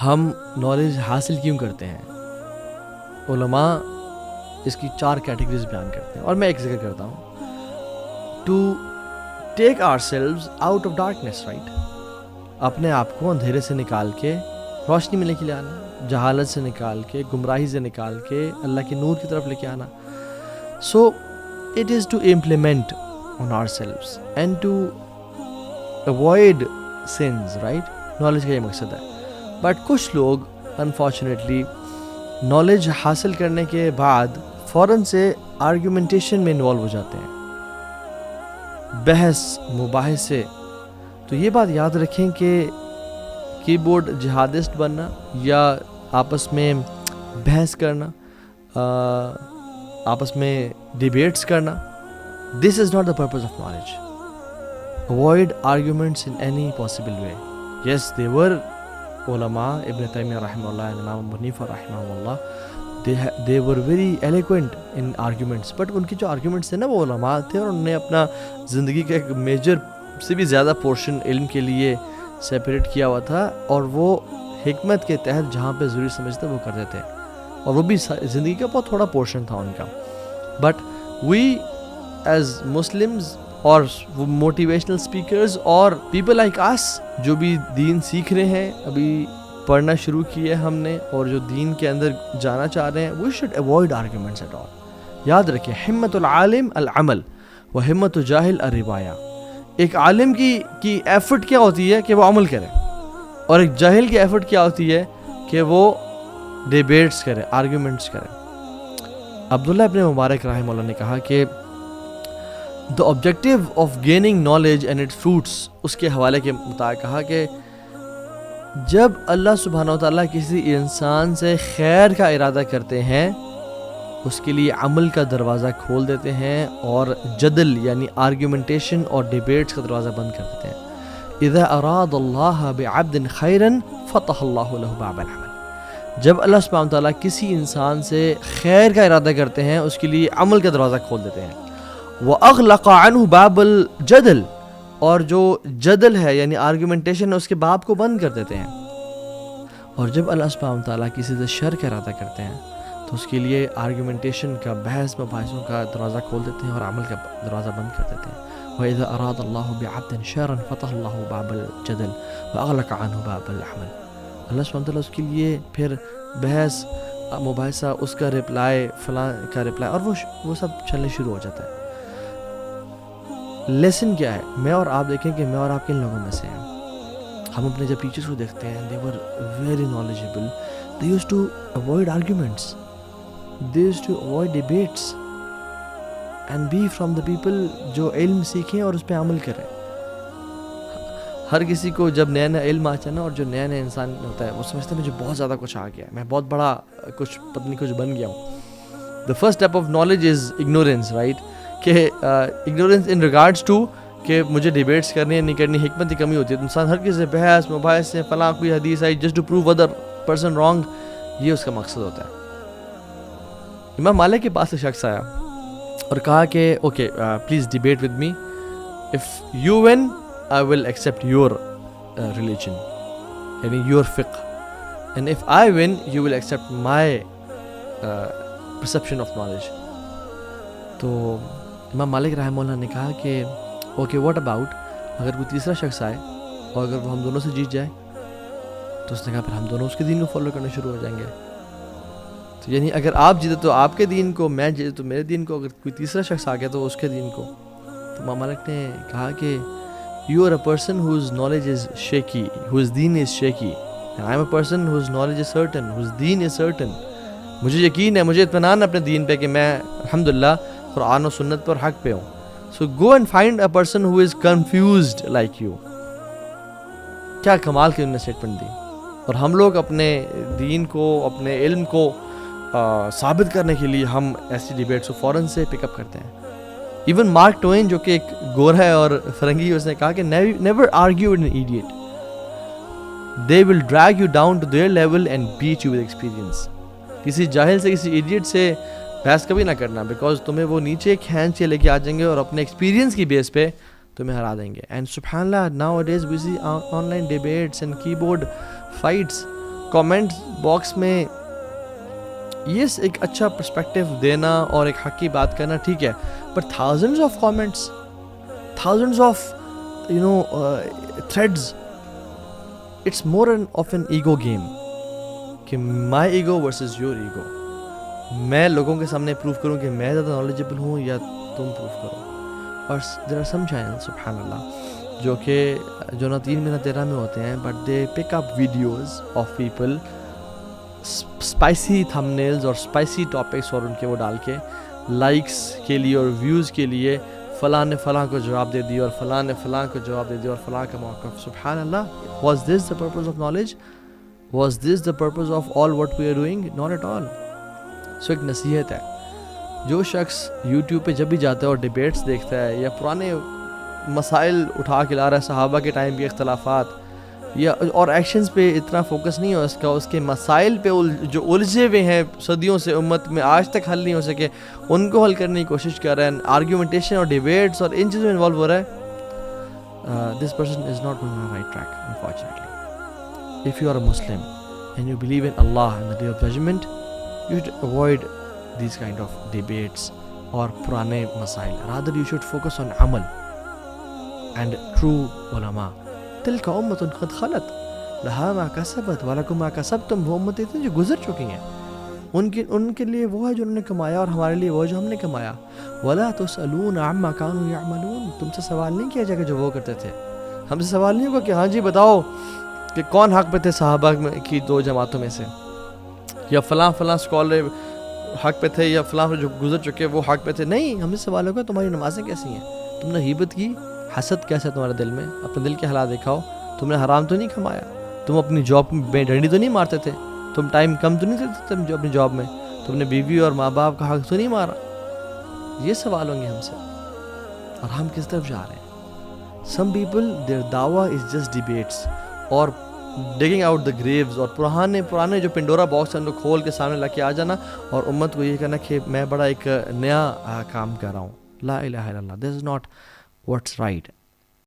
ہم نالج حاصل کیوں کرتے ہیں؟ علماء اس کی 4 کیٹیگریز بیان کرتے ہیں اور میں ایک ذکر کرتا ہوں. To take ourselves out of darkness, right, اپنے آپ کو اندھیرے سے نکال کے روشنی میں لے کے آنا، جہالت سے نکال کے، گمراہی سے نکال کے اللہ کے نور کی طرف لے کے آنا. So it is to implement on ourselves and to avoid sins, right. Knowledge کا یہ مقصد ہے. بٹ کچھ لوگ انفارچونیٹلی نالج حاصل کرنے کے بعد فوراً سے آرگیومنٹیشن میں انوالو ہو جاتے ہیں، بحث مباحثے. تو یہ بات یاد رکھیں کہ کی بورڈ جہادسٹ بننا یا آپس میں بحث کرنا، آپس میں ڈیبیٹس کرنا، this is not the purpose of knowledge. Avoid arguments in any possible way. Yes they were علماء، ابن تیمیہ رحمہ اللہ، امام ابو حنیفہ رحمہ اللہ، they were very eloquent in arguments. But in کی جو آرگیومنٹس تھے نا وہ علماء تھے اور انہوں نے اپنا زندگی کا ایک میجر سے بھی زیادہ پورشن علم کے لیے سیپریٹ کیا ہوا تھا، اور وہ حکمت کے تحت جہاں پہ ضروری سمجھتے وہ کرتے تھے، اور وہ بھی زندگی کا بہت تھوڑا پورشن تھا ان کا. بٹ وی ایز مسلمز اور موٹیویشنل اسپیکرز اور پیپل لائک اس جو بھی دین سیکھ رہے ہیں، ابھی پڑھنا شروع کیا ہے ہم نے، اور جو دین کے اندر جانا چاہ رہے ہیں، we should avoid arguments at all. یاد رکھیں، ہمت العالم العمل و ہمت الجاہل الروایہ. ایک عالم کی ایفرٹ کیا ہوتی ہے کہ وہ عمل کرے، اور ایک جاہل کی ایفرٹ کیا ہوتی ہے کہ وہ ڈیبیٹس کرے، آرگیومنٹس کرے. عبداللہ ابن مبارک رحمہ اللہ نے کہا کہ the objective of gaining knowledge and its fruits، اس کے حوالے کے مطابق کہا کہ جب اللہ سبحانہ وتعالیٰ کسی انسان سے خیر کا ارادہ کرتے ہیں، اس کے لیے عمل کا دروازہ کھول دیتے ہیں اور جدل یعنی آرگیومنٹیشن اور ڈیبیٹس کا دروازہ بند کر دیتے ہیں. اذا اراد اللہ بعبد خیرا فتح اللہ له باب العمل. جب اللہ سبحانہ وتعالیٰ کسی انسان سے خیر کا ارادہ کرتے ہیں، اس کے لیے عمل کا دروازہ کھول دیتے ہیں. وَأَغْلَقَ عَنْهُ بَابَ الْجَدَلِ، اور جو جدل ہے یعنی آرگیومنٹیشن ہے اس کے باب کو بند کر دیتے ہیں. اور جب اللہ سبحانہ وتعالیٰ کسی سے شر کا ارادہ کرتے ہیں تو اس کے لیے آرگیومنٹیشن کا، بحث مباحثوں کا دروازہ کھول دیتے ہیں اور عمل کا دروازہ بند کر دیتے ہیں. وَإِذَا أَرَادَ اللَّهُ بِعَبْدٍ شَرًّا فَتَحَ اللَّهُ بَابَ الْجَدَلِ وَأَغْلَقَ عَنْهُ بَابَ الْعَمَلِ. اللہ سبحانہ وتعالیٰ اس کے لیے پھر بحث مباحثہ، اس کا رپلائی، فلاں کا رپلائی، اور وہ سب چلنے شروع ہو جاتا ہے. لیسن کیا ہے؟ میں اور آپ دیکھیں کہ میں اور آپ کن لوگوں میں سے ہیں. ہم اپنے جب ٹیچرز کو دیکھتے ہیں، they were very knowledgeable, they used to avoid arguments, they used to avoid debates and be from the people جو علم سیکھیں اور اس پہ عمل کریں. ہر کسی کو جب نیا نیا علم آتا ہے نا، اور جو نیا نیا انسان ہوتا ہے وہ سمجھتا ہے مجھے بہت زیادہ کچھ آ گیا ہے، میں بہت بڑا کچھ پتہ نہیں کچھ بن گیا ہوں. The first step of knowledge is ignorance, right؟ کہ اگنورینس ان ریگارڈس ٹو کہ مجھے ڈیبیٹس کرنی ہے نہیں کرنی، حکمت کی کمی ہوتی ہے. انسان ہر کسی سے بحث مباحث سے، فلاں کوئی حدیث I just to prove other person wrong, یہ اس کا مقصد ہوتا ہے. امام مالک کے پاس ایک شخص آیا اور کہا کہ okay please debate with me, if you one I will accept your religion یعنی یور فقہ، and if I one you will accept my perception of knowledge. تو امام مالک رحمہ اللہ نے کہا کہ اوکے واٹ اباؤٹ اگر کوئی تیسرا شخص آئے اور اگر وہ ہم دونوں سے جیت جائے؟ تو اس نے کہا پھر ہم دونوں اس کے دین کو فالو کرنا شروع ہو جائیں گے. تو یعنی اگر آپ جیتے تو آپ کے دین کو، میں جیتے تو میرے دین کو، اگر کوئی تیسرا شخص آ گیا تو اس کے دین کو. تو امام مالک نے کہا کہ you are a person whose knowledge is shaky, whose دین is shaky, and I am a person whose knowledge is certain, whose دین از سرٹن. مجھے یقین ہے، مجھے اطمینان اپنے دین پہ کہ میں الحمدللہ قرآن و سنت پر حق پہ ہوں. So go and find a person who is confused like you. کیا کمال کی انہوں نے اسٹیٹمنٹ دی. اور ہم لوگ اپنے دین کو، اپنے علم کو ثابت کرنے کے لیے ہم ایسی ڈیبیٹس کو فوراً سے پک اپ کرتے ہیں. ایون مارک ٹوین جو کہ ایک گورا ہے اور فرنگی، اس نے کہا کہ never argue with an idiot, they will drag you down to their level and beat you with experience. کسی جاہل سے، کسی ایڈیٹ سے بحث کبھی نہ کرنا، بیکاز تمہیں وہ نیچے کھینچ کے لے کے آ جائیں گے اور اپنے ایکسپیرینس کی بیس پہ تمہیں ہرا دیں گے. اینڈ سبحان اللہ now it is we see online debates and keyboard fights comment box میں یس ایک اچھا پرسپیکٹیو دینا اور ایک حق کی بات کرنا ٹھیک ہے, but thousands of comments, thousands of threads, it's more of an ego game کہ my ego versus your ego. میں لوگوں کے سامنے پروف کروں کہ میں زیادہ نالجبل ہوں یا تم پروف کرو. اور دیر آر سم چینل سبحان اللہ جو نہ 3 میں نہ 13 میں ہوتے ہیں, but they pick up videos of people, spicy thumbnails اور اسپائسی ٹاپکس, اور ان کے وہ ڈال کے لائکس کے لیے اور ویوز کے لیے فلاں نے فلاں کو جواب دے دیا اور فلاں نے فلاں کو جواب دے دیا اور فلاں کا موقف. سبحان اللہ, was this the purpose of knowledge? Was this the purpose of all what we are doing? Not at all. So ایک نصیحت ہے, جو شخص یوٹیوب پہ جب بھی جاتا ہے اور ڈیبیٹس دیکھتا ہے یا پرانے مسائل اٹھا کے لا رہا ہے, صحابہ کے ٹائم کے اختلافات, یا اور ایکشنز پہ اتنا فوکس نہیں ہو اس کا, اس کے مسائل پہ جو الجھے ہوئے ہیں صدیوں سے امت میں آج تک حل نہیں ہو سکے, ان کو حل کرنے کی کوشش کر رہے ہیں, آرگیومنٹیشن اور ڈیبیٹس اور ان چیزوں میں انوالو ہو رہا ہے, this person is not going on the right track unfortunately. If you are a Muslim and you believe in Allah and the day of judgment, you should avoid these kind of debates اور پرانے مسائل. rather you should focus on عمل and true علماء. تلك امة قد خلت لها ما كسبت ولكم ما كسبتم. وہ امتیں تھیں جو گزر چکی ہیں, ان کے لیے وہ ہے جو انہوں نے کمایا اور ہمارے لیے وہ جو ہم نے کمایا. ولا تسألون عما كانوا يعملون. تم سے سوال نہیں کیا جائے گا جو وہ کرتے تھے. ہم سے سوال نہیں ہوگا کہ ہاں جی بتاؤ کہ کون حق پہ تھے صحابہ کی 2 جماعتوں میں سے, یا فلاں اسکالر حق پہ تھے, یا فلاں جو گزر چکے وہ حق پہ تھے. نہیں, ہمیں سوال ہوگا تمہاری نمازیں کیسی ہیں, تم نے غیبت کی, حسد کیسا ہے تمہارے دل میں, اپنے دل کے حالات دکھاؤ, تم نے حرام تو نہیں کھمایا, تم اپنی جاب میں ڈنڈی تو نہیں مارتے تھے, تم ٹائم کم تو نہیں دیتے تھے اپنی جاب میں, تم نے بیوی اور ماں باپ کا حق تو نہیں مارا. یہ سوال ہوں گے ہم سے, اور ہم کس طرف جا رہے ہیں. سم پیپل دیئر دعویٰ از جسٹ ڈیبیٹس اور ڈگنگ آؤٹ دا گریوز, اور پرانے جو پنڈورا باکس ہیں ان کو کھول کے سامنے لا کے آ جانا اور امت کو یہ کہنا کہ میں بڑا ایک نیا کام کر رہا ہوں. لا الہ الا اللہ, دس از ناٹ واٹس رائٹ.